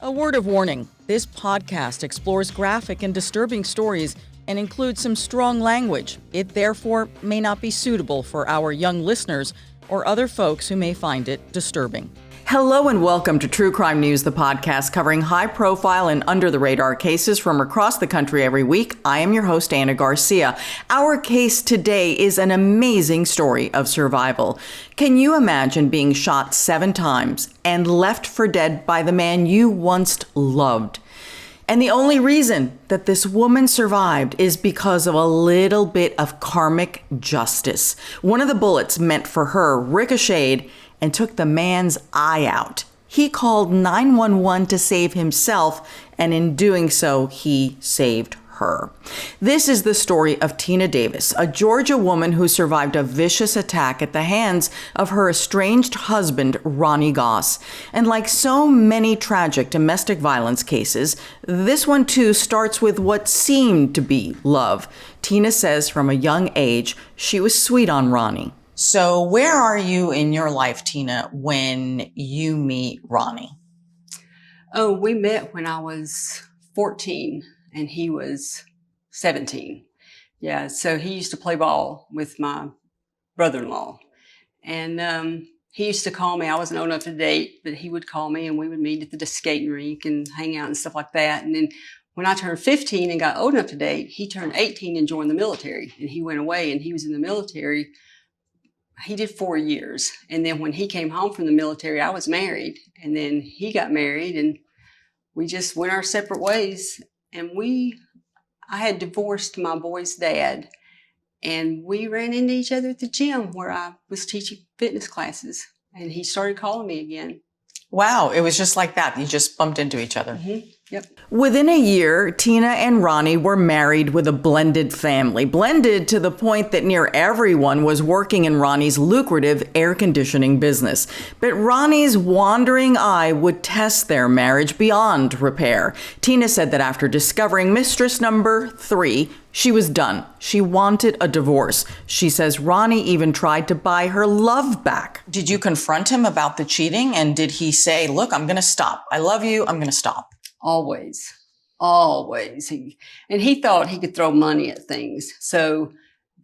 A word of warning, this podcast explores graphic and disturbing stories and includes some strong language. It therefore may not be suitable for our young listeners or other folks who may find it disturbing. Hello and welcome to True Crime News, the podcast covering high-profile and under-the-radar cases from across the country every week. I am your host, Ana Garcia. Our case today is an amazing story of survival. Can you imagine being shot 7 times and left for dead by the man you once loved? And the only reason that this woman survived is because of a little bit of karmic justice. One of the bullets meant for her ricocheted and took the man's eye out. He called 911 to save himself, and in doing so, he saved her. This is the story of Tina Davis, a Georgia woman who survived a vicious attack at the hands of her estranged husband, Ronnie Goss. And like so many tragic domestic violence cases, this one too starts with what seemed to be love. Tina says from a young age, she was sweet on Ronnie. So where are you in your life, Tina, when you meet Ronnie? Oh, we met when I was 14 and he was 17. Yeah, so he used to play ball with my brother-in-law. And he used to call me. I wasn't old enough to date, but he would call me and we would meet at the skating rink and hang out and stuff like that. And then when I turned 15 and got old enough to date, he turned 18 and joined the military. And he went away and he was in the military. He did 4 years. And then when he came home from the military, I was married. And then he got married and we just went our separate ways. And I had divorced my boy's dad. And we ran into each other at the gym where I was teaching fitness classes. And he started calling me again. Wow, it was just like that. You just bumped into each other. Mm-hmm. Yep. Within a year, Tina and Ronnie were married with a blended family. Blended to the point that near everyone was working in Ronnie's lucrative air conditioning business. But Ronnie's wandering eye would test their marriage beyond repair. Tina said that after discovering mistress number 3, she was done. She wanted a divorce. She says Ronnie even tried to buy her love back. Did you confront him about the cheating? And did he say, look, I'm going to stop. I love you. I'm going to stop. Always. He thought he could throw money at things. So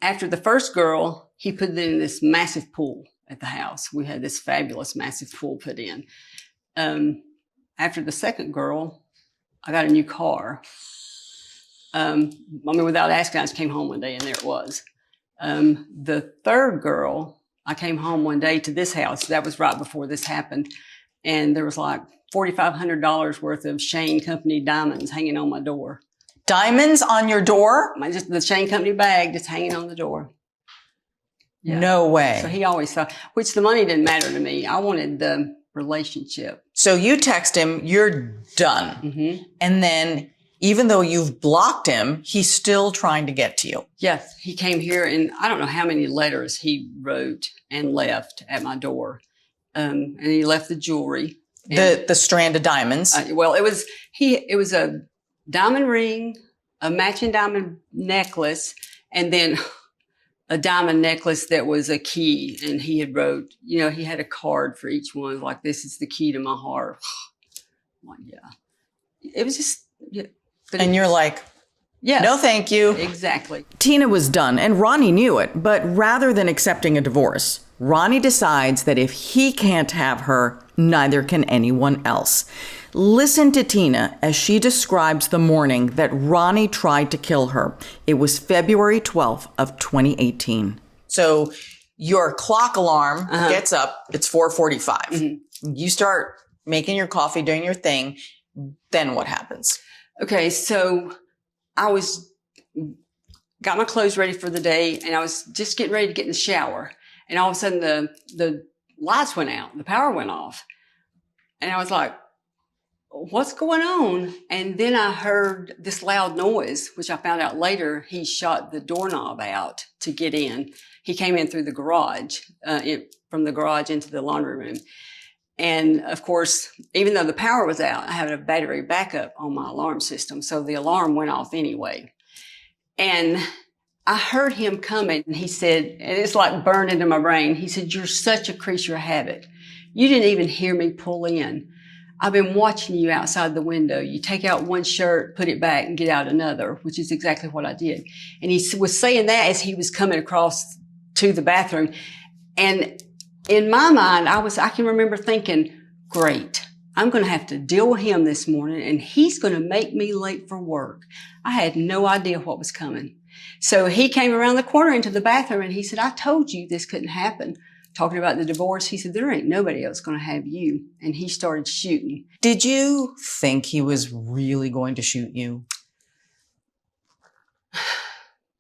after the first girl, he put it in this massive pool at the house. We had this fabulous massive pool put in. After the second girl, I got a new car. Without asking, I just came home one day and there it was. The third girl, I came home one day to this house. That was right before this happened. And there was like $4,500 worth of Shane Company diamonds hanging on my door. Diamonds on your door? Just the Shane Company bag just hanging on the door. Yeah. No way. So he always thought, which the money didn't matter to me. I wanted the relationship. So you text him, you're done. Mm-hmm. And then even though you've blocked him, he's still trying to get to you. Yes. He came here and I don't know how many letters he wrote and left at my door. And he left the jewelry. The strand of diamonds. It was a diamond ring, a matching diamond necklace, and then a diamond necklace that was a key. And he had wrote, he had a card for each one, like, this is the key to my heart. Like, yeah. It was just, yeah. And you're like, yeah, no, thank you. Exactly. Tina was done, and Ronnie knew it. But rather than accepting a divorce, Ronnie decides that if he can't have her, neither can anyone else. Listen to Tina as she describes the morning that Ronnie tried to kill her. It was February 12th of 2018. So your clock alarm gets up. It's 4:45. Mm-hmm. You start making your coffee, doing your thing. Then what happens? Okay, so I got my clothes ready for the day, and I was just getting ready to get in the shower. And all of a sudden, the lights went out. The power went off. And I was like, what's going on? And then I heard this loud noise, which I found out later he shot the doorknob out to get in. He came in through the garage, from the garage into the laundry room. And of course, even though the power was out, I had a battery backup on my alarm system. So the alarm went off anyway. And I heard him coming, and he said, and it's like burned into my brain. He said, "You're such a creature of habit. You didn't even hear me pull in. I've been watching you outside the window. You take out one shirt, put it back, and get out another, which is exactly what I did. And he was saying that as he was coming across to the bathroom. And in my mind, I can remember thinking, great, I'm going to have to deal with him this morning, and he's going to make me late for work. I had no idea what was coming. So he came around the corner into the bathroom, and he said, I told you this couldn't happen. Talking about the divorce, he said, there ain't nobody else going to have you. And he started shooting. Did you think he was really going to shoot you?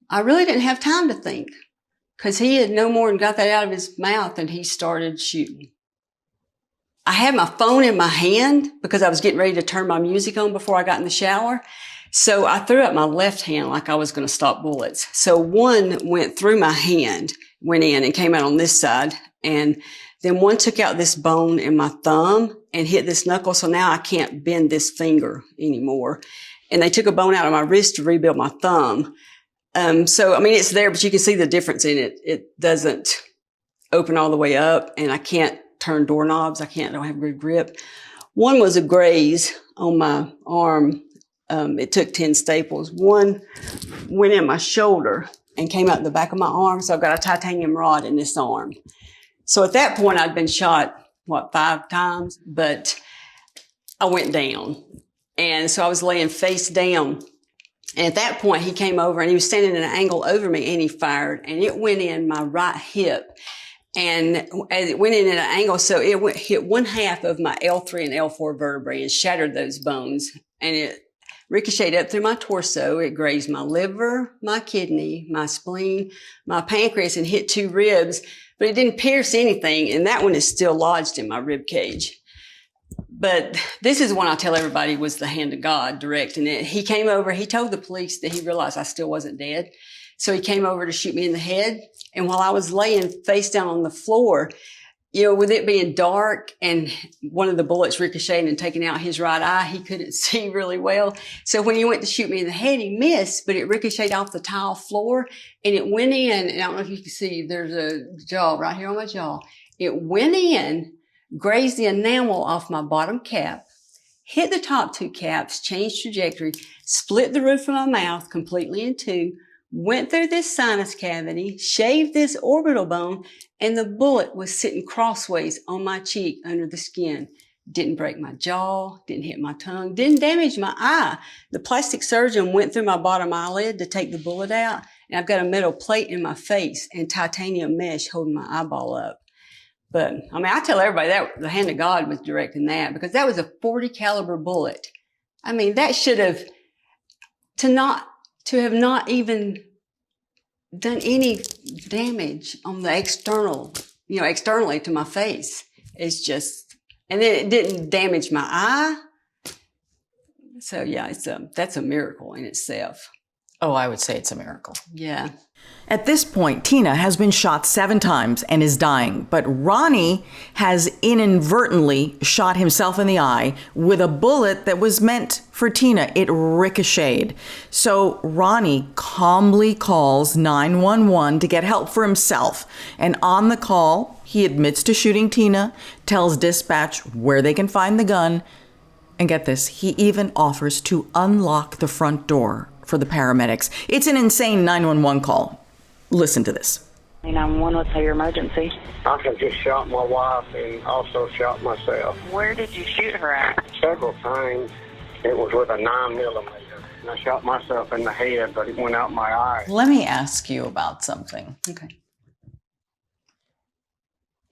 I really didn't have time to think, because he had no more than got that out of his mouth and he started shooting. I had my phone in my hand because I was getting ready to turn my music on before I got in the shower. So I threw up my left hand like I was going to stop bullets. So one went through my hand, went in and came out on this side. And then one took out this bone in my thumb and hit this knuckle. So now I can't bend this finger anymore. And they took a bone out of my wrist to rebuild my thumb. So, I mean, it's there, but you can see the difference in it. It doesn't open all the way up, and I can't turn doorknobs. I don't have good grip. One was a graze on my arm. It took 10 staples. One went in my shoulder and came out the back of my arm. So I've got a titanium rod in this arm. So at that point, I'd been shot, 5 times, but I went down. And so I was laying face down. And at that point, he came over and he was standing at an angle over me and he fired, and it went in my right hip. And as it went in at an angle, so it hit one half of my L3 and L4 vertebrae and shattered those bones. And it ricocheted up through my torso. It grazed my liver, my kidney, my spleen, my pancreas, and hit 2 ribs. But it didn't pierce anything, and that one is still lodged in my rib cage. But this is one I tell everybody was the hand of God directing it. He came over, he told the police that he realized I still wasn't dead. So he came over to shoot me in the head. And while I was laying face down on the floor, with it being dark and one of the bullets ricocheting and taking out his right eye, he couldn't see really well. So when he went to shoot me in the head, he missed, but it ricocheted off the tile floor and it went in. And I don't know if you can see, there's a jaw right here on my jaw. It went in, grazed the enamel off my bottom cap, hit the top 2 caps, changed trajectory, split the roof of my mouth completely in 2, went through this sinus cavity, shaved this orbital bone, and the bullet was sitting crossways on my cheek under the skin. Didn't break my jaw, didn't hit my tongue, didn't damage my eye. The plastic surgeon went through my bottom eyelid to take the bullet out, and I've got a metal plate in my face and titanium mesh holding my eyeball up. But, I mean, I tell everybody that the hand of God was directing that, because that was a .40 caliber bullet. I mean, that should have, to have not even done any damage on the externally to my face. It's just, and then it didn't damage my eye. So yeah, that's a miracle in itself. Oh, I would say it's a miracle. Yeah. At this point, Tina has been shot 7 times and is dying, but Ronnie has inadvertently shot himself in the eye with a bullet that was meant for Tina. It ricocheted. So Ronnie calmly calls 911 to get help for himself. And on the call, he admits to shooting Tina, tells dispatch where they can find the gun, and get this, he even offers to unlock the front door for the paramedics. It's an insane 911 call. Listen to this. 911, what's your emergency? I have just shot my wife and also shot myself. Where did you shoot her at? Several times. It was with a 9mm. And I shot myself in the head, but it went out my eye. Let me ask you about something. Okay.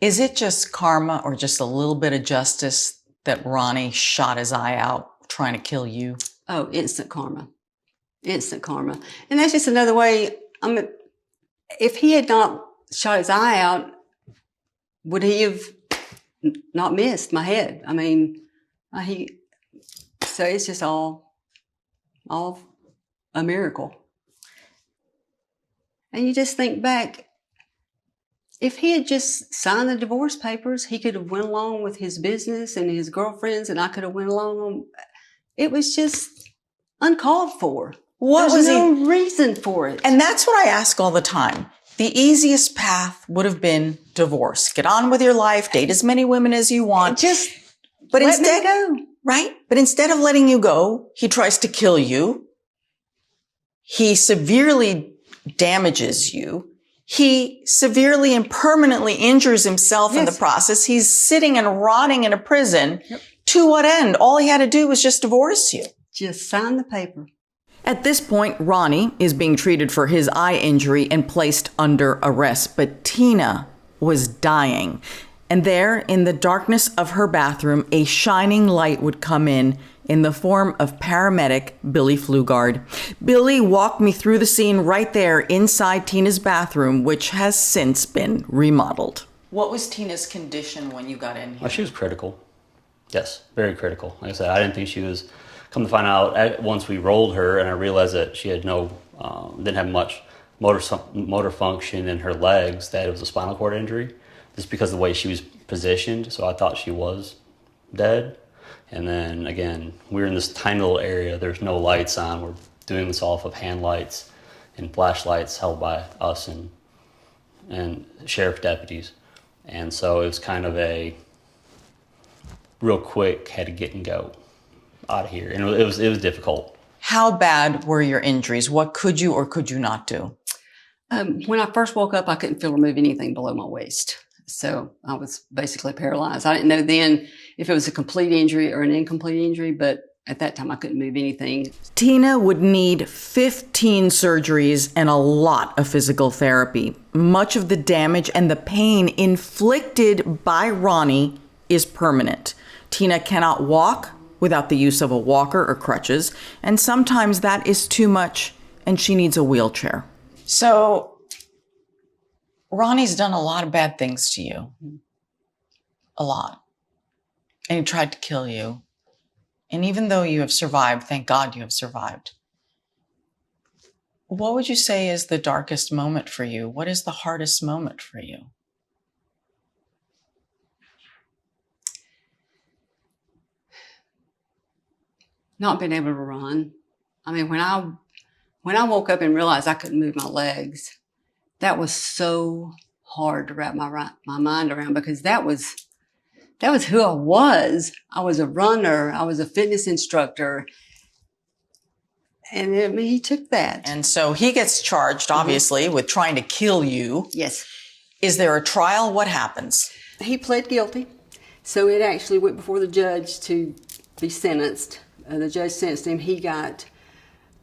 Is it just karma or just a little bit of justice that Ronnie shot his eye out trying to kill you? Oh, instant karma. Instant karma. And that's just another way, if he had not shot his eye out, would he have not missed my head? I mean, so it's just all a miracle. And you just think back, if he had just signed the divorce papers, he could have went along with his business and his girlfriends, and I could have went along. It was just uncalled for. There's no reason for it. And that's what I ask all the time. The easiest path would have been divorce. Get on with your life, date as many women as you want. But Let instead, me go. right? But instead of letting you go, he tries to kill you. He severely damages you. He severely and permanently injures himself in the process. He's sitting and rotting in a prison. Yep. To what end? All he had to do was just divorce you. Just sign the paper. At this point, Ronnie is being treated for his eye injury and placed under arrest. But Tina was dying. And there, in the darkness of her bathroom, a shining light would come in the form of paramedic Billy Flugard. Billy walked me through the scene right there inside Tina's bathroom, which has since been remodeled. What was Tina's condition when you got in here? Well, she was critical. Yes, very critical. Like I said, I didn't think she was. Come to find out, once we rolled her, and I realized that she had didn't have much motor function in her legs, that it was a spinal cord injury, just because of the way she was positioned. So I thought she was dead. And then again, we were in this tiny little area. There's no lights on. We're doing this off of hand lights and flashlights held by us and sheriff deputies. And so it was kind of a real quick, had to get and go out of here. And it was difficult. How bad were your injuries? What could you or could you not do? When I first woke up, I couldn't feel or move anything below my waist. So I was basically paralyzed. I didn't know then if it was a complete injury or an incomplete injury, but at that time I couldn't move anything. Tina would need 15 surgeries and a lot of physical therapy. Much of the damage and the pain inflicted by Ronnie is permanent. Tina cannot walk without the use of a walker or crutches, and sometimes that is too much and she needs a wheelchair. So Ronnie's done a lot of bad things to you. A lot. And he tried to kill you. And even though you have survived, thank God you have survived. What would you say is the darkest moment for you? What is the hardest moment for you? Not being able to run. I mean, when I woke up and realized I couldn't move my legs, that was so hard to wrap my mind around, because that was who I was. I was a runner. I was a fitness instructor. And I mean, he took that. And so he gets charged, obviously, with trying to kill you. Yes. Is there a trial? What happens? He pled guilty. So it actually went before the judge to be sentenced. The judge sentenced him. He got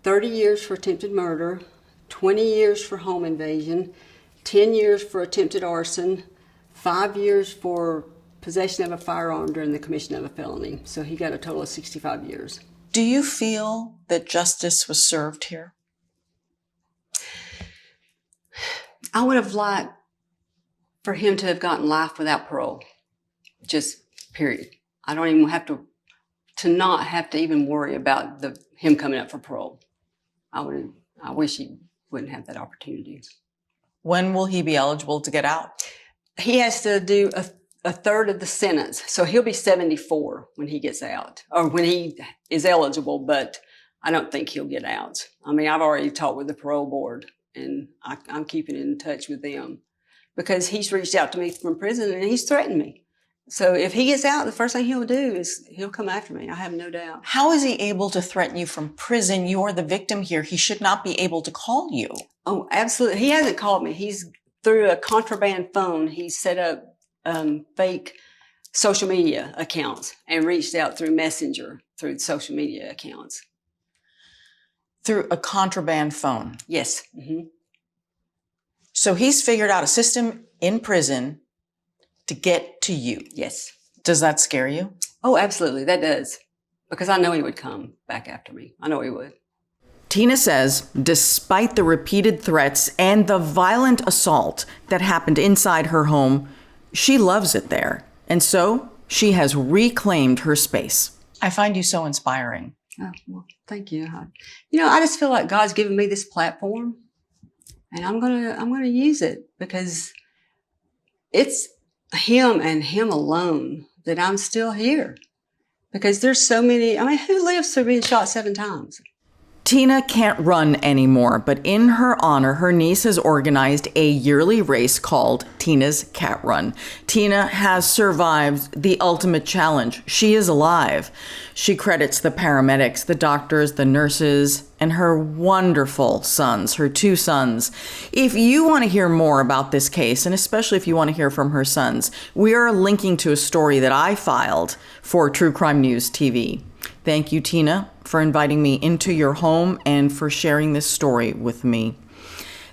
30 years for attempted murder, 20 years for home invasion, 10 years for attempted arson, 5 years for possession of a firearm during the commission of a felony. So he got a total of 65 years. Do you feel that justice was served here? I would have liked for him to have gotten life without parole. Just period. I don't even have to not have to even worry about him coming up for parole. I wish he wouldn't have that opportunity. When will he be eligible to get out? He has to do a third of the sentence. So he'll be 74 when he gets out, or when he is eligible, but I don't think he'll get out. I mean, I've already talked with the parole board, and I'm keeping in touch with them, because he's reached out to me from prison and he's threatened me. So if he gets out, the first thing he'll do is he'll come after me. I have no doubt. How is he able to threaten you from prison? You're the victim here. He should not be able to call you. Oh, absolutely. He hasn't called me. He's through a contraband phone. He set up fake social media accounts and reached out through Messenger, through social media accounts. Through a contraband phone? Yes. Mm-hmm. So he's figured out a system in prison to get to you. Yes. Does that scare you? Oh, absolutely. That does. Because I know he would come back after me. I know he would. Tina says, despite the repeated threats and the violent assault that happened inside her home, she loves it there. And so she has reclaimed her space. I find you so inspiring. Oh, well, thank you. I just feel like God's given me this platform, and I'm gonna use it, because it's him and him alone that I'm still here. Because there's so many, I mean, who lives through being shot 7 times? Tina can't run anymore, but in her honor, her niece has organized a yearly race called Tina's cat run. Tina has survived the ultimate challenge. She is alive. She credits the paramedics, the doctors, the nurses, and her wonderful sons, her 2 sons. If you want to hear more about this case, and especially if you want to hear from her sons, we are linking to a story that I filed for True Crime News TV. Thank you, Tina, for inviting me into your home and for sharing this story with me.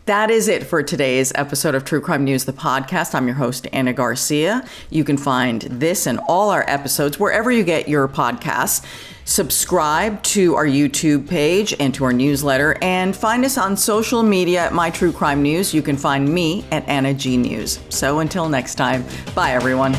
That is it for today's episode of True Crime News, the podcast. I'm your host, Ana Garcia. You can find this and all our episodes wherever you get your podcasts. Subscribe to our YouTube page and to our newsletter, and find us on social media at My True Crime News. You can find me at Anna G News. So until next time, bye everyone.